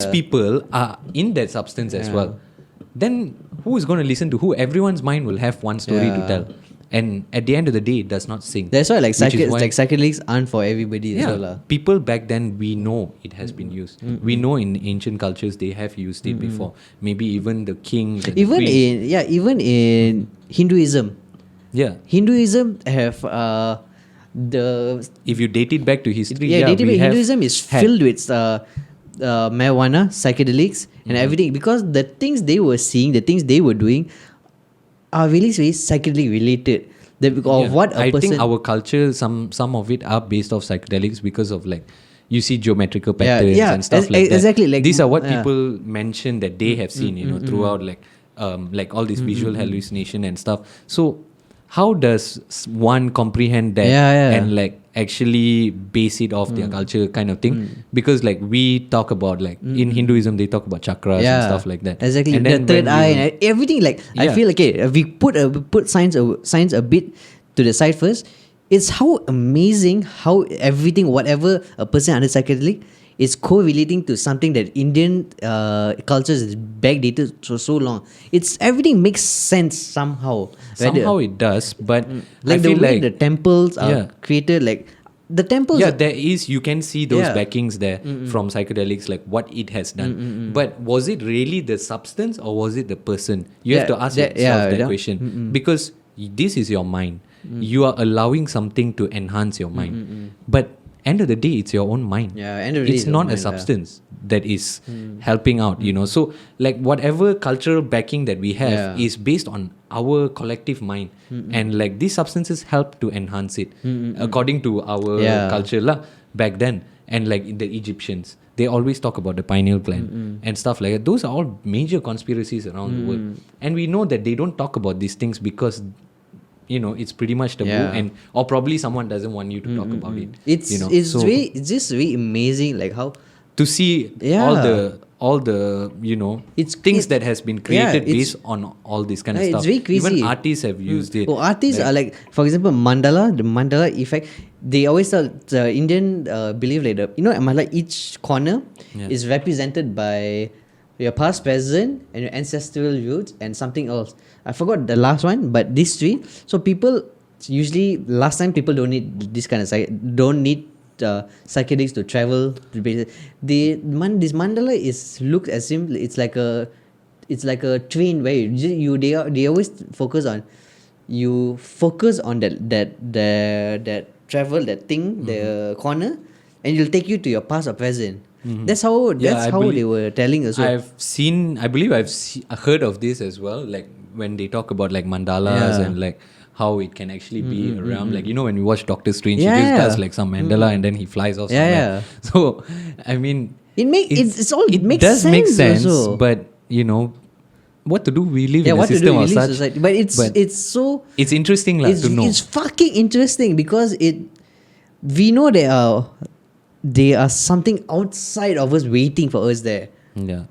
people are in that substance as well, then who is going to listen to who? Everyone's mind will have one story to tell. And at the end of the day, it does not sing. That's why psychedelics aren't for everybody as well. People back then, we know it has been used. We know in ancient cultures they have used it before. Maybe even the kings. And even in Hinduism. Yeah. Hinduism have if you date it back to history, Hinduism is filled with marijuana, psychedelics, and everything, because the things they were seeing, the things they were doing, are really very psychedelic related. I think our culture, some of it are based off psychedelics because of like, you see geometrical patterns and stuff like that. Exactly. Like, these are what people mention that they have seen, throughout like all this visual hallucination and stuff. So how does one comprehend that and like actually base it off their culture kind of thing? Because like we talk about like in Hinduism they talk about chakras and stuff like that. Exactly. And the third eye and everything. Like I feel like we put science a bit to the side first. It's how amazing how everything, whatever a person under psychedelic, is correlating to something that Indian cultures is backdated for so long. Everything makes sense somehow. Somehow it does, but like I feel the way like the temples are created, like the temples. Yeah, there is. You can see those backings there from psychedelics, like what it has done. But was it really the substance or was it the person? You have to ask yourself that question because this is your mind. You are allowing something to enhance your mind, but end of the day, it's your own mind. It's not a substance that is helping out, So, like, whatever cultural backing that we have is based on our collective mind. And, like, these substances help to enhance it according to our culture back then. And, like, the Egyptians, they always talk about the pineal gland and stuff like that. Those are all major conspiracies around the world. And we know that they don't talk about these things because it's pretty much taboo, or probably someone doesn't want you to talk about it. It's just very amazing, like how to see all the things that has been created based on all this kind of stuff. It's very crazy. Even artists have used it. Artists are like, for example, the mandala effect. They always tell the Indian believe like each corner is represented by your past, present, and your ancestral roots, and something else. I forgot the last one, but these three. So people usually last time people don't need this kind of psychedelics to travel to this mandala looks as if it's like a train where they always focus on that travel, that thing, the corner, and it'll take you to your past or present. That's how they were telling us. I believe I've heard of this as well, like when they talk about like mandalas and like how it can actually be around, like when we watch Doctor Strange, he just does like some mandala and then he flies off somewhere. So I mean, it makes does sense make sense also. But what to do? We live in a system of such. Society. But it's interesting to know. It's fucking interesting because we know there are something outside of us waiting for us there. Yeah.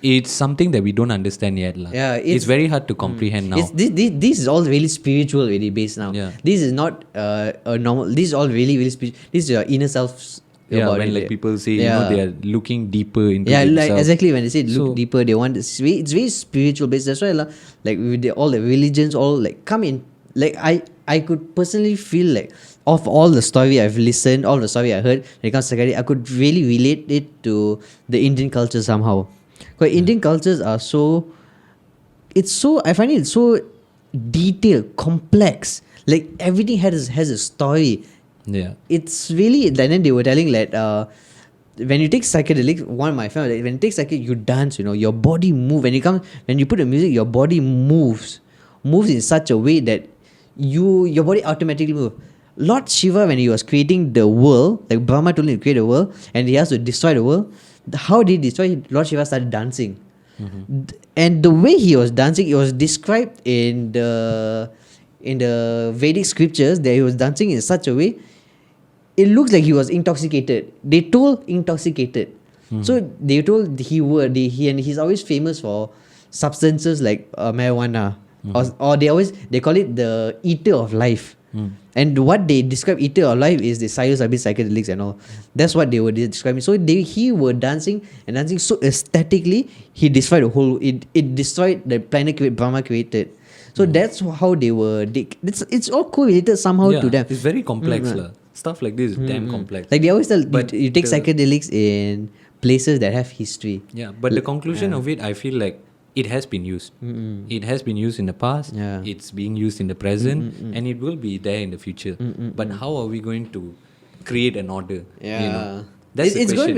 It's something that we don't understand yet. Yeah, it's very hard to comprehend now. This is all really spiritual, really based now. Yeah. This is not a normal. This is all really, really spiritual. This is your inner self. When people say they are looking deeper into like themselves. Exactly, when they say look deeper, they want it's very spiritual based. That's why like with all the religions all like come in. Like I could personally feel like of all the story I've listened, all the story I heard when it comes to psychedelics, I could really relate it to the Indian culture somehow. Because Indian cultures are I find it so detailed, complex. Like everything has a story. Yeah. It's really, and then they were telling that when you take psychedelics, one of my friends, when you take psychedelics, you dance, your body moves. When you put the music, your body moves in such a way that your body automatically moves. Lord Shiva, when he was creating the world, like Brahma told him to create the world, and he has to destroy the world. How did he destroy it? Lord Shiva started dancing. And the way he was dancing, it was described in the Vedic scriptures that he was dancing in such a way, it looks like he was intoxicated. They told intoxicated. So they told he's always famous for substances like marijuana. Or they call it the eater of life. And what they describe Eater Alive is the psilocybin psychedelics and all. That's what they were describing. So he were dancing and dancing so aesthetically, he destroyed the whole. It destroyed the planet Brahma created. So that's how they were. It's all correlated somehow to them. It's very complex, lah. Stuff like this is damn complex. Like they always tell, but you take psychedelics in places that have history. Yeah, but the conclusion of it, I feel like it has been used. It has been used in the past. Yeah. It's being used in the present, and it will be there in the future. But how are we going to create an order? Yeah. That's the It's question.